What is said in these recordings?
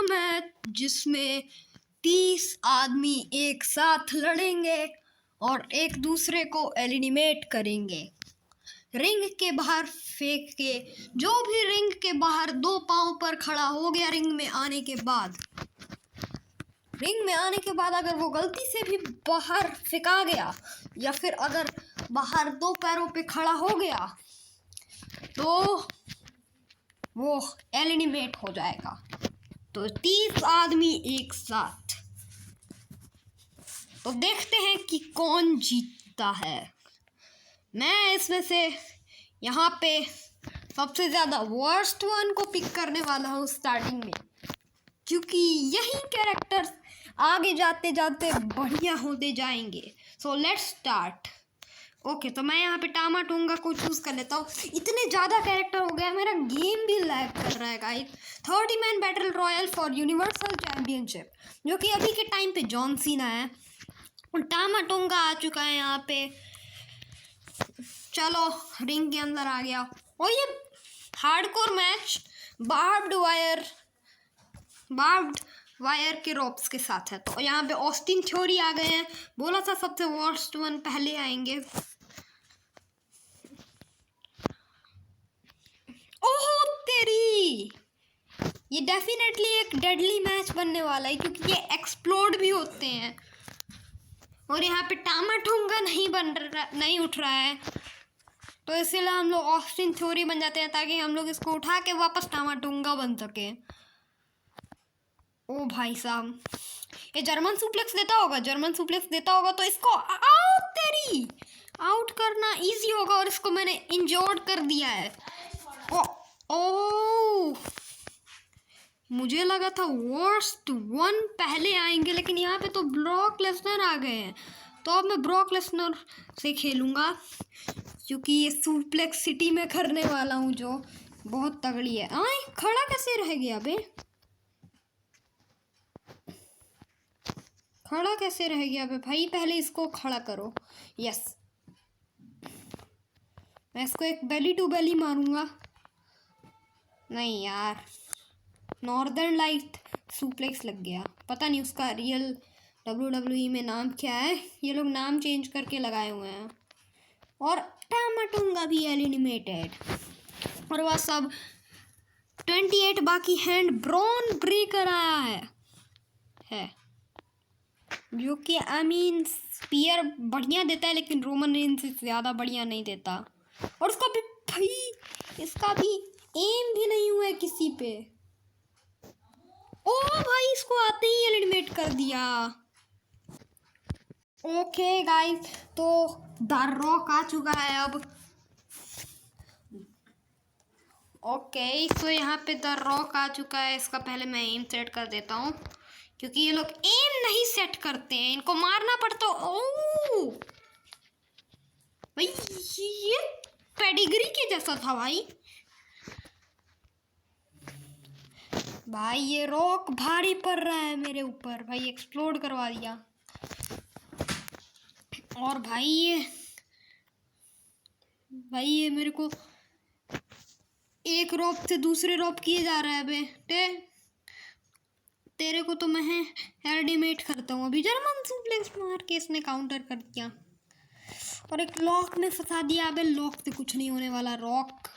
Match जिसमें 30 आदमी एक साथ लड़ेंगे और एक दूसरे को एलिमिनेट करेंगे। रिंग के बाहर फेंक के जो भी रिंग के बाहर 2 पाँव पर खड़ा हो गया रिंग में आने के बाद अगर वो गलती से भी बाहर फेंका गया या फिर अगर बाहर 2 पैरों पे खड़ा हो गया तो वो एलिमिनेट हो जाएगा। तो 30 आदमी एक साथ। तो देखते हैं कि कौन जीतता है। मैं इसमें से यहाँ पे सबसे ज़्यादा वर्स्ट वन को पिक करने वाला हूँ स्टार्टिंग में, क्योंकि यही कैरेक्टर्स आगे जाते जाते बढ़िया होते जाएंगे। So let's start. ओके, तो मैं यहाँ पे टामाटोंगा को चूज़ कर लेता हूँ। इतने ज़्यादा कैरेक्टर हो गया, मेरा गेम भी लैग कर रहा है guys. 30 man battle royal for universal championship, जो कि अभी के टाइम पे जॉन सीना है। और टामाटोंगा आ चुका है यहाँ पे। चलो रिंग के अंदर आ गया। और ये हार्डकोर मैच बार्ब्ड वायर के रोप्स के साथ है। तो यहाँ पे ऑस्टिन थ्योरी आ गए हैं। बोला था सबसे वर्स्ट वन पहले आएंगे। ओह तेरी, ये डेफिनेटली एक डेडली मैच बनने वाला है, क्योंकि ये एक्सप्लोड भी होते हैं। और यहाँ पे टामाटोंगा नहीं उठ रहा है, तो इसीलिए हम लोग ऑस्टिन थ्योरी बन जाते हैं, ताकि हम लोग इसको उठा के वापस टामाटोंगा बन सके। ओ भाई साहब, ये जर्मन सुप्लेक्स देता होगा तो इसको आउट करना इजी होगा। और इसको मैंने इंजोर्ड कर दिया है। ओ मुझे लगा था वर्स्ट वन पहले आएंगे, लेकिन यहाँ पे तो ब्रॉक लेसनर आ गए हैं। तो अब मैं ब्रॉक लेसनर से खेलूँगा, क्योंकि ये सुप्लेक्स सिटी में करने वाला हूँ, जो बहुत तगड़ी है। खड़ा कैसे रह गया बे? भाई, पहले इसको खड़ा करो। यस, मैं इसको एक बेली टू बेली मारूंगा। नहीं यार, नॉर्दर्न लाइट सुप्लेक्स लग गया। पता नहीं उसका रियल WWE में नाम क्या है, ये लोग नाम चेंज करके लगाए हुए हैं। और टामाटोंगा भी एलिमिनेटेड। और वह सब 28 बाकी हैंड ब्रॉन ब्रेकर आया है जो कि स्पीयर बढ़िया देता है, लेकिन रोमन रेंज से ज़्यादा बढ़िया नहीं देता। और उसका भी भाई, इसका भी एम भी नहीं हुआ है किसी पे। ओ भाई, इसको आते ही एलिमिनेट कर दिया। ओके गाइस, तो द रॉक आ चुका है अब। ओके, तो यहाँ पे द रॉक आ चुका है। इसका पहले मैं एम सेट कर देता हूँ, क्योंकि ये लोग एम नहीं सेट करते हैं, इनको मारना पड़ता। ओह भाई, ये पेडिग्री के जैसा था भाई ये रॉक भारी पड़ रहा है मेरे ऊपर। भाई एक्सप्लोड करवा दिया। और भाई ये मेरे को एक रॉप से दूसरे रॉप किए जा रहा है बेटे। तेरे को तो मैं एलिमिनेट करता हूँ अभी। जर्मन सुप्लेक्स मार के इसने काउंटर कर दिया और एक लॉक में फंसा दिया। अबे लॉक से कुछ नहीं होने वाला। रॉक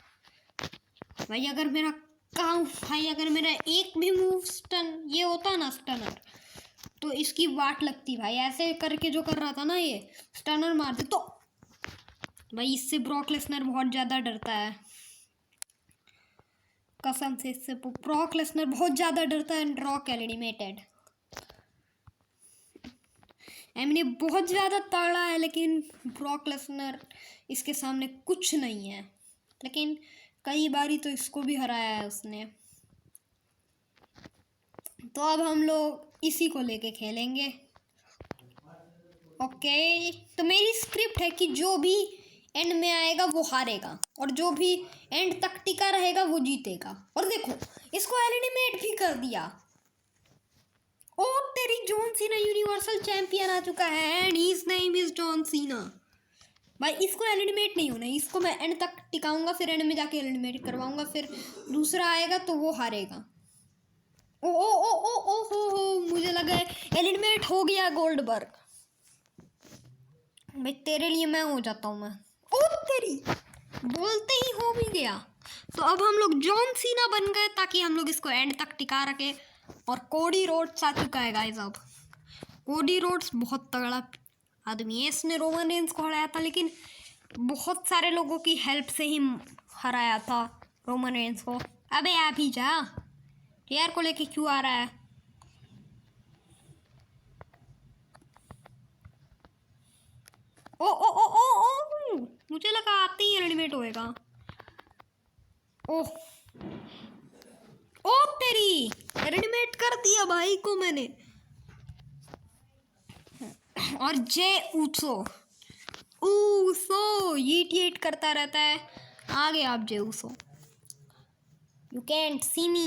भाई, अगर मेरा एक भी मूव स्टन ये होता ना स्टनर, तो इसकी वाट लगती भाई। ऐसे करके जो कर रहा था ना, ये स्टनर मार दे तो भाई इससे ब्रॉक लेसनर बहुत ज़्यादा डरता है। कसम से इससे ब्रॉक लेसनर बहुत ज़्यादा डरता है। Rock eliminated. ये बहुत ज़्यादा तगड़ा है, लेकिन ब्रॉक लेसनर इसके सामने कुछ नहीं है। लेकिन कई बारी तो इसको भी हराया है उसने। तो अब हम लोग इसी को लेके खेलेंगे। ओके, तो मेरी स्क्रिप्ट है कि जो भी एंड में आएगा वो हारेगा, और जो भी एंड तक टिका रहेगा वो जीतेगा। और देखो, इसको एलिमिनेट भी कर दिया। ओ तेरी, जॉन सीना यूनिवर्सल चैंपियन आ चुका है and his name is John Cena. भाई इसको एलिमिनेट नहीं होना, इसको मैं एंड तक टिकाऊंगा, फिर एंड में जाके एलिमिनेट करवाऊंगा, फिर दूसरा आएगा तो वो हारेगा। ओ ओ ओ ओ गए, एलिमिनेट हो गया गोल्डबर्ग। भाई तेरे लिए मैं हो जाता हूँ मैं। ओ तेरी, बोलते ही हो भी गया। तो अब हम लोग जॉन सीना बन गए ताकि हम लोग इसको एंड तक टिका रखे। और कोडी रोड्स आ चुका है गाइस। अब कोडी रोड्स बहुत तगड़ा आदमी है, इसने रोमन रेंस को हराया था, लेकिन बहुत सारे लोगों की हेल्प से ही हराया था रोमन रेंस को। अबे आप ही जा, टीआर को लेके क्यों आ रहा है? ओ ओ ओ ओ ओ, मुझे लगा आते ही एलिमिनेट होएगा। ओह ओ तेरी, एलिमिनेट कर दिया भाई को मैंने। और जे ऊसो, ऊसो ये करता रहता है। आ गए आप जे ऊसो, यू कैंट सी मी।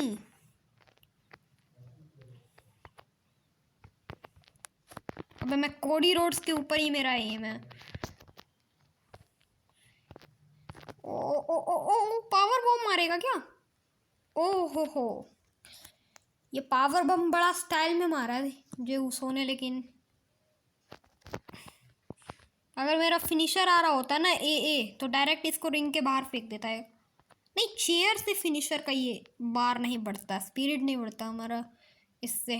अबे मैं कोडी रोड्स के ऊपर ही मेरा एम है। ओ ओ ओ ओ, पावर बम मारेगा क्या? ओ हो, ये पावर बम बड़ा स्टाइल में मारा है जे ऊसो ने। लेकिन अगर मेरा फिनिशर आ रहा होता ना ए तो डायरेक्ट इसको रिंग के बाहर फेंक देता है। नहीं, चेयर से फिनिशर का ये बार नहीं बढ़ता, स्पिरिट नहीं बढ़ता हमारा इससे।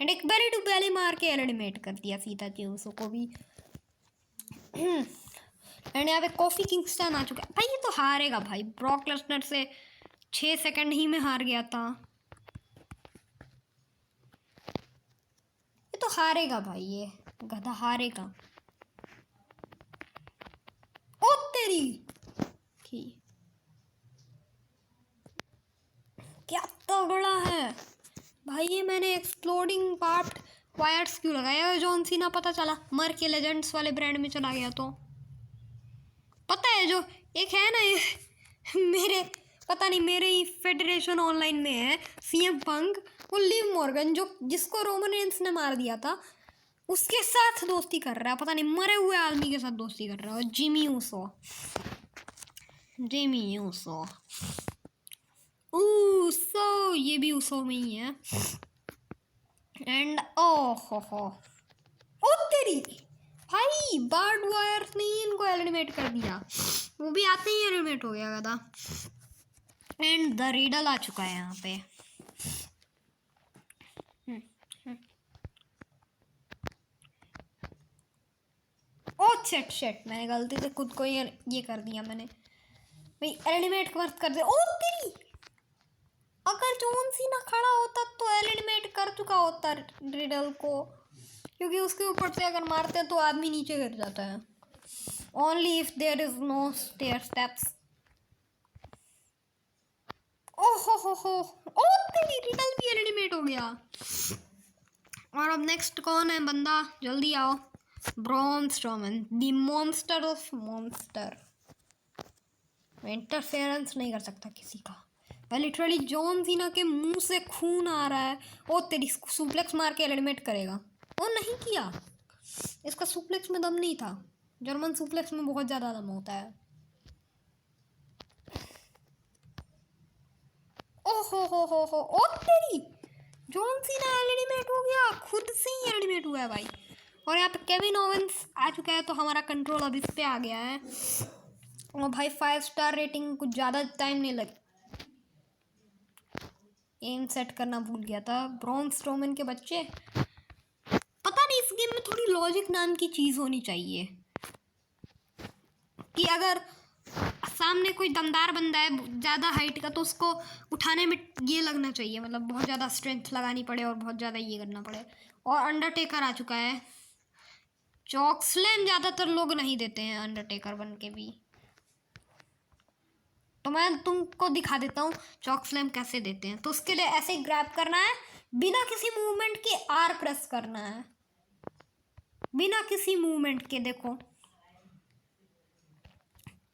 एंड एक बेली टू बेली मार के एलिमिनेट कर दिया सीधा जेउसो को भी। एंड यहाँ पे कॉफी किंगस्टन आ चुका है। भाई ये तो हारेगा भाई, ब्रॉक लेसनर से 6 सेकंड ही में हार गया था। ये तो हारेगा भाई, ये गधा हारेगा। ओ तेरी की, क्या तगड़ा है भाई ये। मैंने एक्सप्लोडिंग पार्ट वायर्स क्यों लगाया? जॉन सीना पता चला मर के लेजेंड्स वाले ब्रांड में चला गया। तो पता है जो एक है ना ये मेरे, पता नहीं मेरे ही फेडरेशन ऑनलाइन में है, सीएम पंक, वो लिव मॉर्गन जो जिसको रोमन रेंस ने मार दिया था उसके साथ दोस्ती कर रहा है। पता नहीं मरे हुए आदमी के साथ दोस्ती कर रहा है। Jimmy Uso, Jimmy Uso, Uso, ये भी ऊसो में ही है। एंड ओ हो, ओ तेरी भाई, बार्ड वायर ने इनको एलिमिनेट कर दिया, वो भी आते ही एलिमिनेट हो गया गधा। एंड द रिडल आ चुका है यहाँ पे। ओ शेट, मैंने गलती से खुद को ये कर दिया मैंने भाई, एलिमिनेट मत कर दे। ओ तेरी, अगर जॉन सीना खड़ा होता तो एलिमिनेट कर चुका होता रिडल को, क्योंकि उसके ऊपर से अगर मारते हैं तो आदमी नीचे गिर जाता है। Only if there is no stair steps. ओहो हो, ओ तेरी, रिडल भी एलिमिनेट हो गया। और अब नेक्स्ट कौन है बंदा, जल्दी आओ। Braun Strowman, the monster of monster. Interference नहीं कर सकता किसी का भाई। लिटरली जॉन सीना के मुंह से खून आ रहा है। ओ तेरी, सुप्लेक्स मार के एलिमिनेट करेगा। ओ नहीं किया, इसका सुप्लेक्स में दम नहीं था। जर्मन सुप्लेक्स में बहुत ज़्यादा दम होता है। हो, ओ तेरी, जॉन सीना एलिमिनेट हो गया, खुद से ही एलिमिनेट हुआ है भाई। और यहाँ पे केविन ओवेंस आ चुका है, तो हमारा कंट्रोल अब इस पे आ गया है। और भाई 5 स्टार रेटिंग, कुछ ज़्यादा टाइम नहीं लग, एम सेट करना भूल गया था। ब्रॉन स्ट्रोमन के बच्चे, पता नहीं इस गेम में थोड़ी लॉजिक नाम की चीज़ होनी चाहिए कि अगर सामने कोई दमदार बंदा है ज़्यादा हाइट का तो उसको उठाने में ये लगना चाहिए, मतलब बहुत ज़्यादा स्ट्रेंथ लगानी पड़े और बहुत ज़्यादा ये करना पड़े। और अंडरटेकर आ चुका है। चॉकस्लैम ज़्यादातर लोग नहीं देते हैं अंडरटेकर बन के भी, तो मैं तुमको दिखा देता हूँ चॉकस्लैम कैसे देते हैं। तो उसके लिए ऐसे ही ग्रैब करना है, बिना किसी मूवमेंट के आर प्रेस करना है, बिना किसी मूवमेंट के। देखो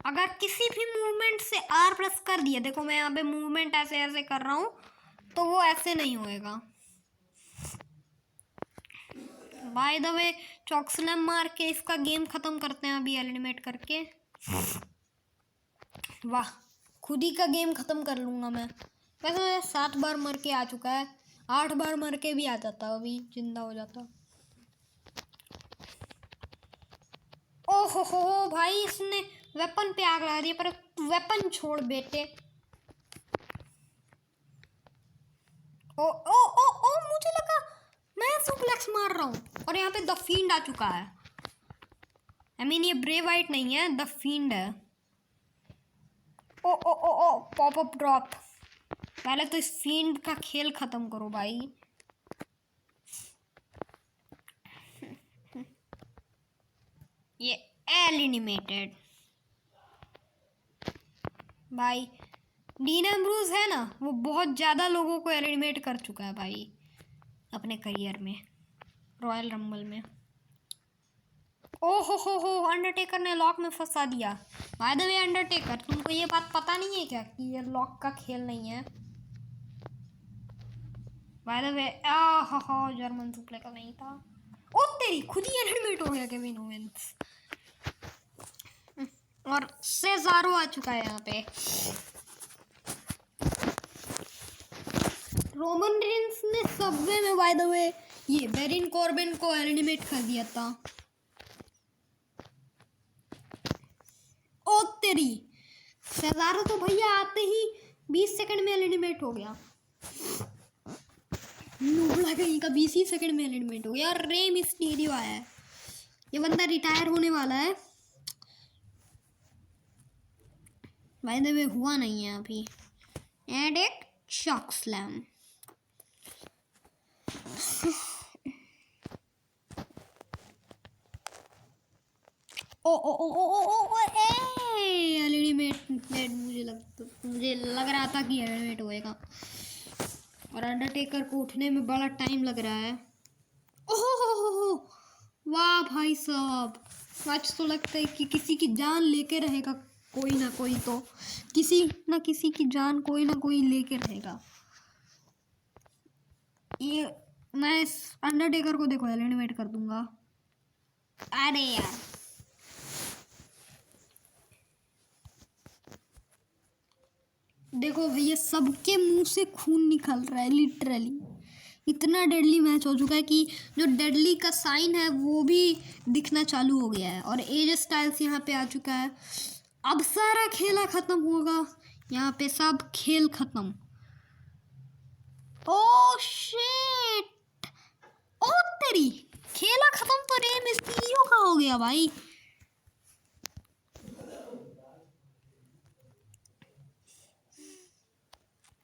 अगर किसी भी मूवमेंट से आर प्रेस कर दिया, देखो मैं यहाँ पे मूवमेंट ऐसे ऐसे कर रहा हूँ तो वो ऐसे नहीं होएगा। बाय द वे चॉकस्लैम मार के इसका गेम ख़त्म करते हैं अभी एलिमिनेट करके। वाह, खुद ही का गेम ख़त्म कर लूँगा मैं। वैसे 7 बार मर के आ चुका है, 8 बार मर के भी आ जाता, अभी जिंदा हो जाता। ओहो भाई, इसने वेपन पे आग लगा दी, पर वेपन छोड़ बेटे। ओ ओ ओ ओ मुझे लगा मैं सुप्लेक्स मार रहा हूँ और यहाँ पे द फील्ड आ चुका है। आई मीन ये ब्रेव वाइट नहीं है, द फील्ड है। ओ ओ ओ ओ पॉप अप ड्रॉप। पहले तो इस फील्ड का खेल खत्म करो भाई। ये एलिमिनेटेड भाई। डीन एम्ब्रूज है ना, वो बहुत ज़्यादा लोगों को एलिमिनेट कर चुका है भाई अपने करियर में, रॉयल रंबल में। ओहो अंडरटेकर ने लॉक में फंसा दिया। बाय द वे अंडरटेकर, तुमको ये बात पता नहीं है क्या कि ये लॉक का खेल नहीं है? बाय द वे जर्मन सुप्ले का नहीं था। ओ तेरी, खुद ही एलिमिनेट हो गया केविन ओवेंस। और सेजारो आ चुका है यहाँ पे। रोमन रेंस ने सबवे में बाय द वे ये बेरिन कॉर्बिन को एलिमिनेट कर दिया था। ओ तेरी, सेजारो तो भैया आते ही 20 सेकंड में एलिमिनेट हो गया। नूबड़ा कहीं का 20 ही सेकंड में एलिमिनेट हो गया। और रे मिस्टीरियो आया है, ये बंदा रिटायर होने वाला है। बाय द वे हुआ नहीं है अभी। एंड एक शॉक स्लैम। ओ ओ ओ ओ ओ ओ एलिमिनेट। मुझे लग रहा था कि एलिमिनेट होएगा। और अंडरटेकर को उठने में बड़ा टाइम लग रहा है। ओहो वाह भाई साहब, आज तो लगता है कि किसी की जान लेके रहेगा कोई ना कोई, तो किसी ना किसी की जान कोई ना कोई लेके रहेगा। ये मैं इस अंडरटेकर को देखो एलिमिनेट कर दूंगा। अरे यार, देखो भैया सबके मुंह से खून निकल रहा है लिटरली। इतना डेडली मैच हो चुका है कि जो डेडली का साइन है वो भी दिखना चालू हो गया है। और एज स्टाइल्स यहाँ पे आ चुका है। अब सारा खेला खत्म होगा, यहाँ पे सब खेल खत्म। ओ शिट, ओ तेरी, खेला खत्म तो रे मिस्टीरियो का हो गया भाई।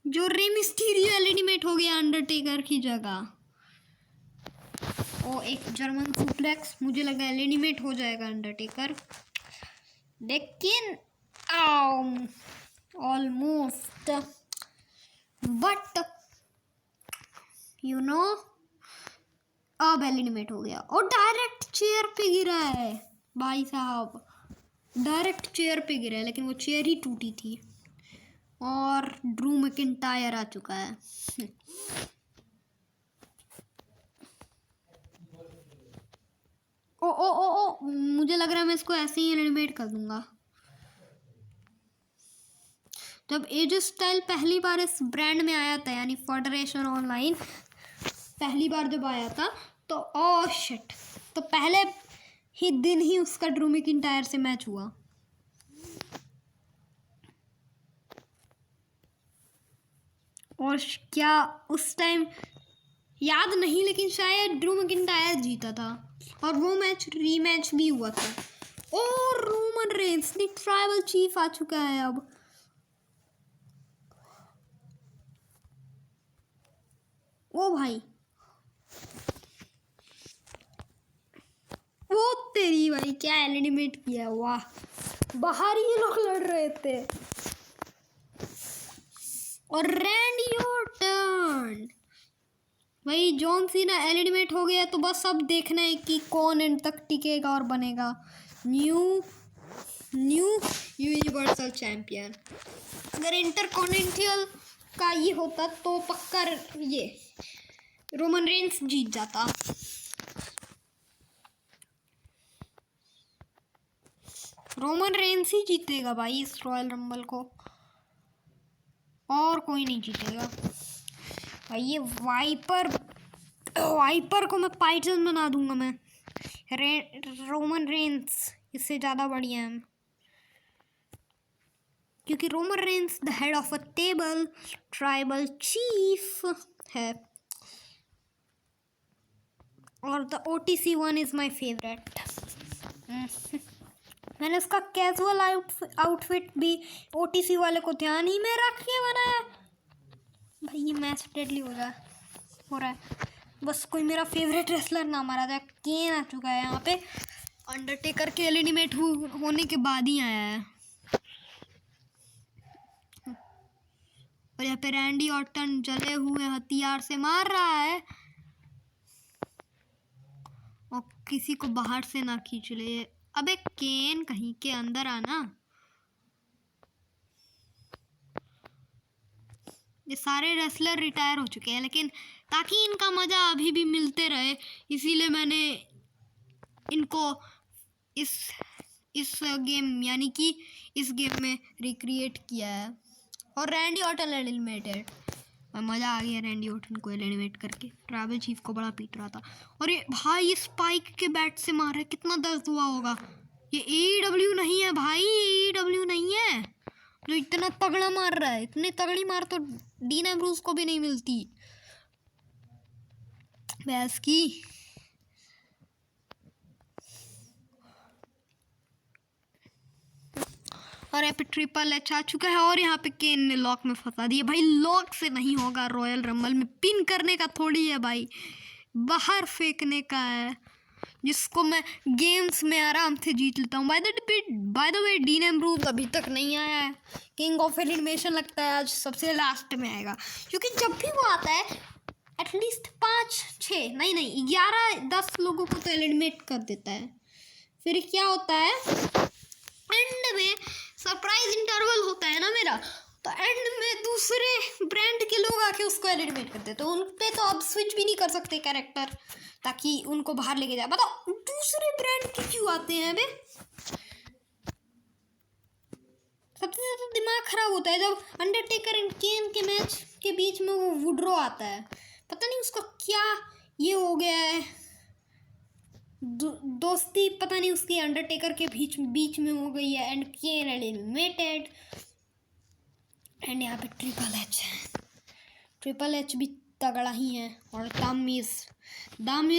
जो रे मिस्टीरियो एलिमिनेट हो गया अंडरटेकर की जगह। ओ एक जर्मन सुप्लेक्स, मुझे लगा एलिमिनेट हो जाएगा अंडरटेकर, लेकिन ऑलमोस्ट, बट यू नो अब एलिमिनेट हो गया। और डायरेक्ट चेयर पे गिरा है भाई साहब, डायरेक्ट चेयर पे गिरा है, लेकिन वो चेयर ही टूटी थी। और ड्रू मैकिंटायर आ चुका है। ओ ओ ओ ओ मुझे लग रहा है मैं इसको ऐसे ही एलिमिनेट कर दूंगा। जब एज स्टाइल पहली बार इस ब्रांड में आया था, यानी फेडरेशन ऑनलाइन पहली बार जब आया था, तो ओ शिट, तो पहले ही दिन ही उसका ड्रू मैकिंटायर से मैच हुआ। और क्या उस टाइम याद नहीं, लेकिन शायद ड्रू मैकिंटायर जीता था और वो मैच रीमैच भी हुआ था। और रोमन रेंस ने ट्राइबल चीफ आ चुका है अब। ओ भाई, वो तेरी भाई, क्या एलिमिनेट किया, वाह। बाहर ही लोग लड़ रहे थे। और रैंडी ऑर्टन भाई, जॉन सीना एलिमिनेट हो गया, तो बस अब देखना है कि कौन एंड तक टिकेगा और बनेगा न्यू यूनिवर्सल चैंपियन। अगर इंटरकॉन्टिनेंटल का ये होता तो पक्का ये रोमन रेंस जीत जाता। रोमन रेंस ही जीतेगा भाई इस रॉयल रंबल को, और कोई नहीं जीतेगा। भाई ये वाइपर को मैं पाइथन बना दूंगा मैं। रोमन रेंस इससे ज़्यादा बढ़िया है, क्योंकि Roman Reigns the head of a table tribal chief है, और the OTC one is my favourite. मैंने उसका कैजुअल आउटफिट भी OTC वाले को ध्यान ही में रख के बनाया। भाई ये मैच डेडली हो रहा है, बस कोई मेरा फेवरेट रेसलर ना मारा जाए। केन आ चुका है यहाँ पे, अंडरटेकर के एलिमिनेट होने के बाद ही आया है। और यहाँ पे रैंडी ऑर्टन जले हुए हथियार से मार रहा है, और किसी को बाहर से ना खींच ले। अबे केन कहीं के अंदर आना। ये सारे रेसलर रिटायर हो चुके हैं, लेकिन ताकि इनका मज़ा अभी भी मिलते रहे, इसीलिए मैंने इनको इस गेम यानी कि इस गेम में रिक्रिएट किया है। और रैंडी ऑर्टन एलिमिनेटेड, और मज़ा आ गया रैंडी ऑर्टन को एलिमिनेट करके। ट्राइबल चीफ को बड़ा पीट रहा था, और ये भाई ये स्पाइक के बैट से मार है, कितना दर्द हुआ होगा। ये AEW नहीं है भाई, AEW नहीं है जो इतना तगड़ा मार रहा है। इतनी तगड़ी मार तो डीन एम्ब्रोस को भी नहीं मिलती भैंस की। और यहाँ पे ट्रिपल एच आ चुका है, और यहाँ पे केन ने लॉक में फंसा दिया। भाई लॉक से नहीं होगा, रॉयल रंबल में पिन करने का थोड़ी है भाई, बाहर फेंकने का है, जिसको मैं गेम्स में आराम से जीत लेता हूँ। Bye the way dean Ambrose अभी तक नहीं आया है। किंग ऑफ एलिमिनेशन लगता है आज सबसे लास्ट में आएगा, क्योंकि जब भी वो आता है एटलीस्ट 5-6 नहीं 11-10 लोगों को तो एलिमिनेट कर देता है। फिर क्या होता है, एंड में सरप्राइज इंटरवल होता है ना मेरा, तो एंड में दूसरे ब्रांड के लोग आके उसको एलिमिनेट कर देते, तो उन पे तो अब स्विच भी नहीं कर सकते कैरेक्टर, ताकि उनको बाहर लेके जाए। बताओ दूसरे ब्रांड के क्यों आते हैं बे? सबसे ज़्यादा दिमाग खराब होता है जब अंडरटेकर एंड केन के मैच के बीच में वो वुड्रो आता है। पता नहीं उसका क्या ये हो गया है, दोस्ती पता नहीं उसकी अंडरटेकर के बीच में हो गई है, एंड केन एलिमिनेटेड। एंड यहाँ पे ट्रिपल एच भी तगड़ा ही है, और दामिस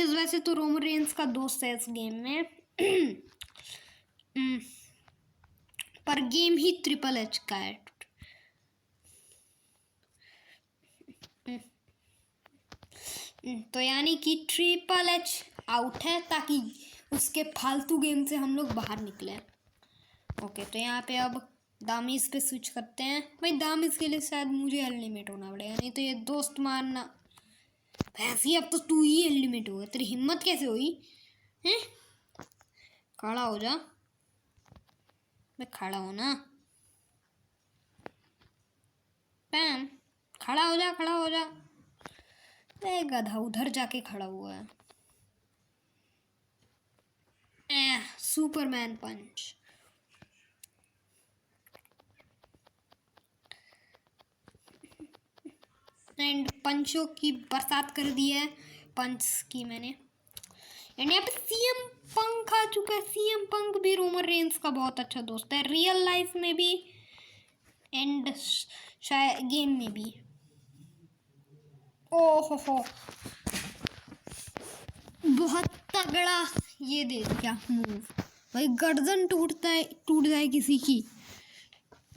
वैसे तो रोमन रेंस का दोस्त है इस गेम में पर गेम ही ट्रिपल एच का है। तो यानी कि ट्रिपल एच आउट है, ताकि उसके फालतू गेम से हम लोग बाहर निकले। ओके, तो यहाँ पे अब दामिस पे स्विच करते हैं। भाई दामिस के लिए शायद मुझे एलिमिनेट होना पड़ेगा, नहीं तो ये दोस्त मारना भैंसी। अब तो तू ही एलिमिनेट होगा, तेरी हिम्मत कैसे हुई हैं? खड़ा हो जा, मैं खड़ा हो ना, पैम खड़ा हो जा। ए गधा उधर जाके खड़ा हुआ है। Superman punch. एंड पंचों की बरसात कर दी है, पंच की मैंने। एंड यहाँ पे CM पंक आ चुका है। CM पंक भी रोमन रेंस का बहुत अच्छा दोस्त है, रियल लाइफ में भी एंड शायद गेम में भी। ओहो हो, बहुत तगड़ा ये दे दिया मूव भाई, गर्दन टूट जाए किसी की।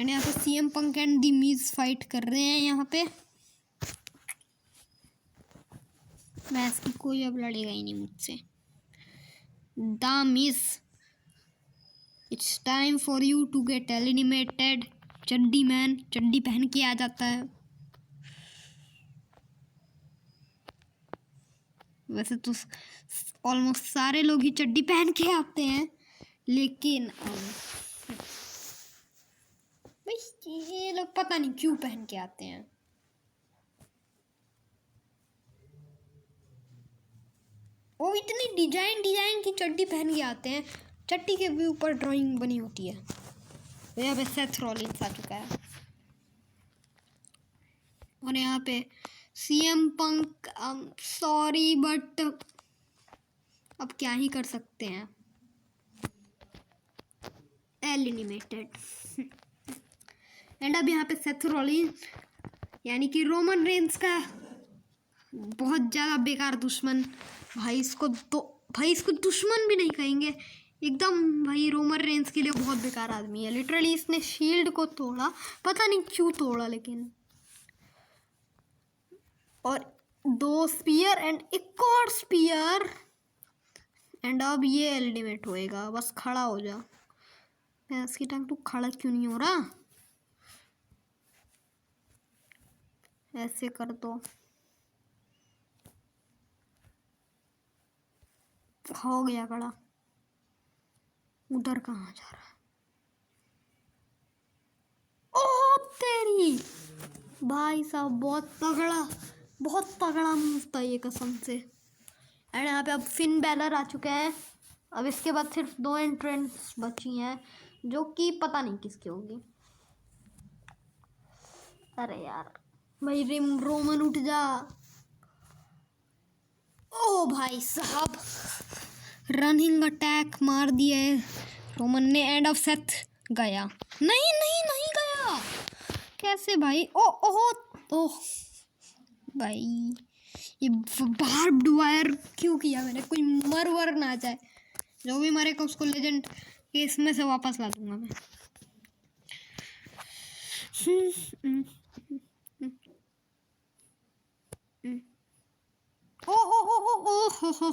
एंड यहाँ पे CM punk and the Miz fight कर रहे हैं। यहाँ पे मैच की कोई अब लड़ेगा ही नहीं मुझसे। The Miz, it's time for you to get eliminated. चड्डी मैन चड्डी पहन के आ जाता है। वैसे तो ऑलमोस्ट सारे लोग ही चड्डी पहन के आते हैं, लेकिन ये लोग पता नहीं क्यों पहन के आते हैं। वो इतनी डिजाइन की चड्डी पहन के आते हैं, चड्डी के भी ऊपर ड्राइंग बनी होती है। तो यहाँ पे सेथ रॉलिंस आ चुका है, और यहाँ पे CM पंक, सॉरी बट अब क्या ही कर सकते हैं। एलिमिनेटेड। एंड अब यहाँ पे सेथ रॉलिंस यानी कि रोमन रेंस का बहुत ज़्यादा बेकार दुश्मन। भाई इसको दुश्मन भी नहीं कहेंगे, एकदम भाई रोमन रेंस के लिए बहुत बेकार आदमी है। लिटरली इसने शील्ड को तोड़ा, पता नहीं क्यों तोड़ा लेकिन। और 2 स्पीयर एंड एक और स्पीयर। एंड अब ये एलिमिनेट होएगा, बस खड़ा हो जा। मैं इसकी टांग, तू खड़ा क्यों नहीं हो रहा? ऐसे कर दो, हो गया खड़ा। उधर कहाँ जा रहा है? ओह तेरी भाई साहब, बहुत तगड़ा मूव था ये कसम से। एंड यहाँ पे अब फिन बैलर आ चुके हैं। अब इसके बाद सिर्फ 2 एंट्रेंस बची हैं जो कि पता नहीं किसकी होगी। अरे यार भाई रोमन उठ जा। ओ भाई साहब, रनिंग अटैक मार दिया है रोमन ने। एंड ऑफ सेथ गया। नहीं नहीं नहीं गया, कैसे भाई? ओ भाई, ये बार्ब्ड वायर क्यों किया मैंने? कोई मर वर ना जाए, जो भी मरेगा उसको लेजेंड के इसमें से वापस ला दूंगा मैं। ओ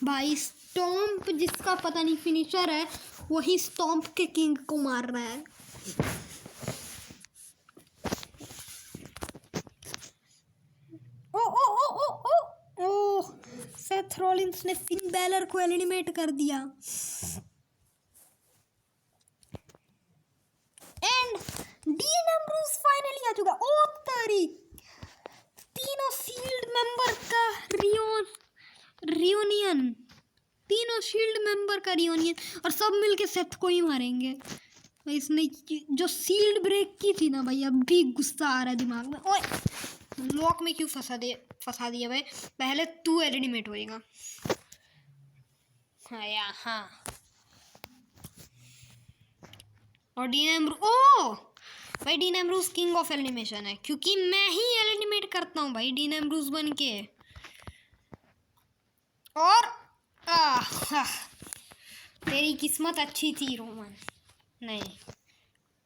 भाई, स्टॉम्प जिसका पता नहीं फिनिशर है, वही स्टॉम्प के किंग को मार रहा है। ओ सेथ रॉलिंस ने फिन बैलर को एलिमिनेट कर दिया। एंड डीन एम्ब्रोस फाइनली आ चुका। ओ तारी, तीनों शील्ड मेंबर का रियूनियन, तीनों शील्ड मेंबर का रियूनियन, और सब मिलके सेथ को ही मारेंगे। भाई इसने जो शील्ड ब्रेक की थी ना भाई, अब भी गुस्सा आ रहा है दिमाग में। ओए लॉक में क्यों फंसा दिया भाई? पहले तू एलिमिनेट होएगा। हाँ और डीन एम्ब्रोस, भाई dean Ambrose king of elimination है, क्योंकि मैं ही एलिमिनेट करता हूँ भाई डीन एम्ब्रोस बन के। और तेरी किस्मत अच्छी थी रोमन, नहीं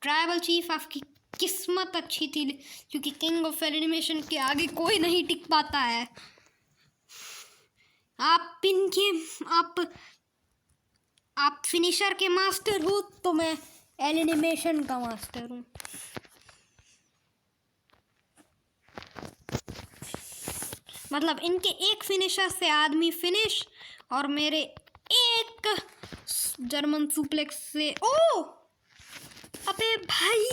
ट्राइबल चीफ, आपकी किस्मत अच्छी थी, क्योंकि किंग ऑफ एलिमिनेशन के आगे कोई नहीं टिक पाता है। आप फिनिशर के मास्टर हो, तो मैं एलिमिनेशन का मास्टर हूँ। मतलब इनके एक फिनिशर से आदमी फिनिश, और मेरे एक जर्मन सुप्लेक्स से। ओ अबे भाई,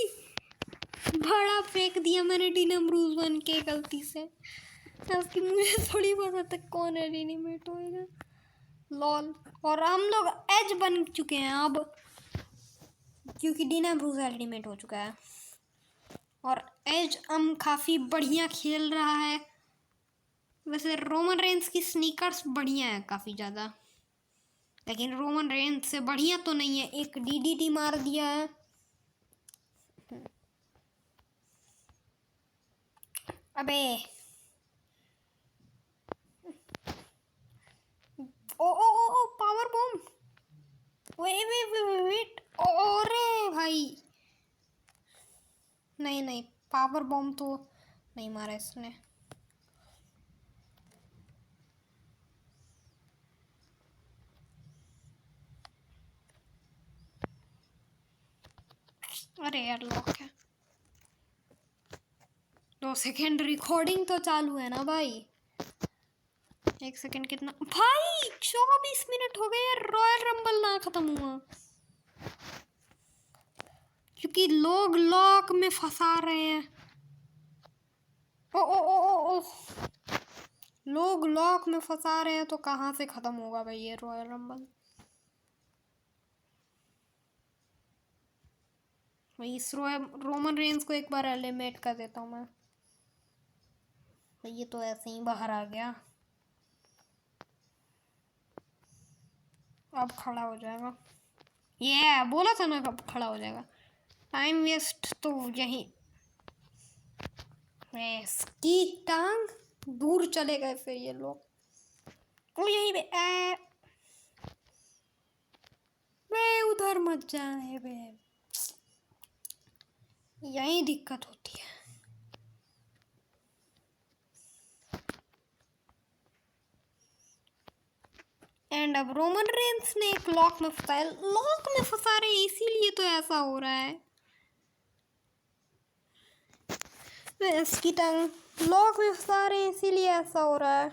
बड़ा फेंक दिया मैंने डीन एम्ब्रोस बन के गलती से। उसकी मुझे थोड़ी पता था कौन एलिमिनेट होएगा, लॉल। और हम लोग एज बन चुके हैं अब, क्योंकि डीन एम्ब्रोस एलिमिनेट हो चुका है। और एज हम काफ़ी बढ़िया खेल रहा है। वैसे रोमन रेंस की स्नीकर्स बढ़िया है काफ़ी ज़्यादा, लेकिन रोमन रेंस से बढ़िया तो नहीं है। एक DDT मार दिया है। अबे ओ पावर बॉम्ब, वेट, अरे भाई नहीं पावर बॉम्ब तो नहीं मारा इसने। अरे यार लॉक है। 2 सेकेंड रिकॉर्डिंग तो चालू है ना भाई। 1 सेकेंड कितना भाई? 24 मिनट हो गए, रॉयल रंबल ना खत्म हुआ, क्योंकि लोग लॉक में फंसा रहे हैं। ओ लोग लॉक में फंसा रहे हैं, तो कहाँ से खत्म होगा भाई ये रॉयल रंबल? भाई इस रोमन रेंस को एक बार एलिमिनेट कर देता हूँ मैं। ये तो ऐसे ही बाहर आ गया। अब खड़ा हो जाएगा। ये बोला था ना कब खड़ा हो जाएगा। टाइम वेस्ट तो यही। इसकी टांग दूर चले गए फिर ये लोग। तो यही बे उधर मत जाने बे, यही दिक्कत होती है। एंड अब रोमन रेंस ने एक लॉक में फंसा है। लॉक में फंसा रहे इसीलिए तो ऐसा हो रहा है। इसकी टंग लॉक में फंसा रहे इसीलिए ऐसा हो रहा है,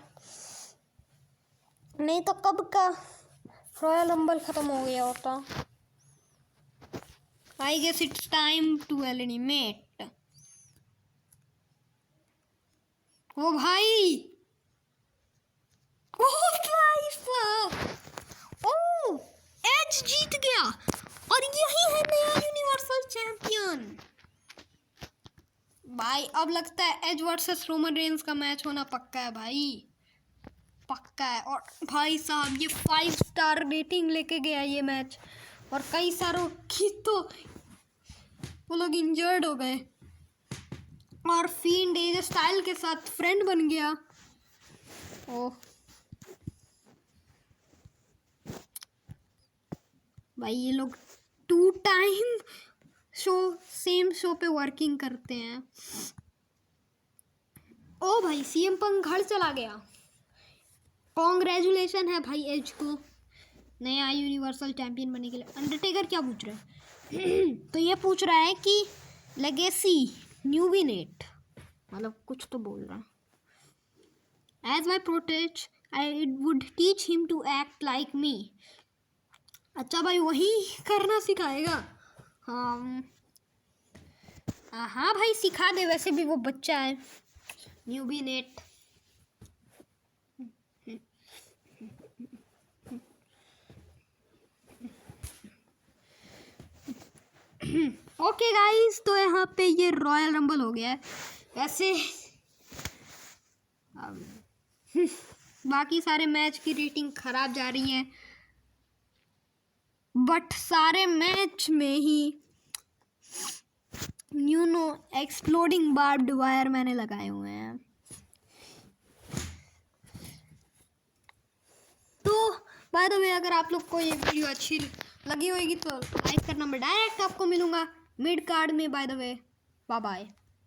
नहीं तो कब का रॉयल रंबल खत्म हो गया होता। I guess it's time to eliminate. ओ भाई, ओ भाई साहब, ओ एज जीत गया और यही है नया यूनिवर्सल चैंपियन। भाई अब लगता है एज वर्सेस रोमन रेंस का मैच होना पक्का है भाई, पक्का है। और भाई साहब ये 5 स्टार रेटिंग लेके गया ये मैच, और कई सारों की तो वो लोग इंजर्ड हो गए, और फील्ड एज स्टाइल के साथ फ्रेंड बन गया। ओह भाई ये लोग 2 टाइम सेम शो पे वर्किंग करते हैं। ओ भाई सीएम पंक घर चला गया। कॉन्ग्रेचुलेशन है भाई एज को नया यूनिवर्सल चैंपियन बनने के लिए। अंडरटेकर क्या पूछ रहा है? तो ये पूछ रहा है कि लेगेसी न्यूबीनेट, मतलब कुछ तो बोल रहा है। As my protege I would teach him to act like me. अच्छा भाई वही करना सिखाएगा। हाँ भाई सिखा दे, वैसे भी वो बच्चा है न्यूबीनेट। ओके गाइस, तो यहाँ पे ये रॉयल रंबल हो गया है। वैसे बाकी सारे मैच की रेटिंग खराब जा रही है, बट सारे मैच में ही एक्सप्लोडिंग बार्ब्ड वायर मैंने लगाए हुए हैं। तो बाय द वे अगर आप लोग को ये वीडियो अच्छी लगी होगी तो लाइक करना। मैं डायरेक्ट आपको मिलूंगा मिड कार्ड में। By the way bye bye.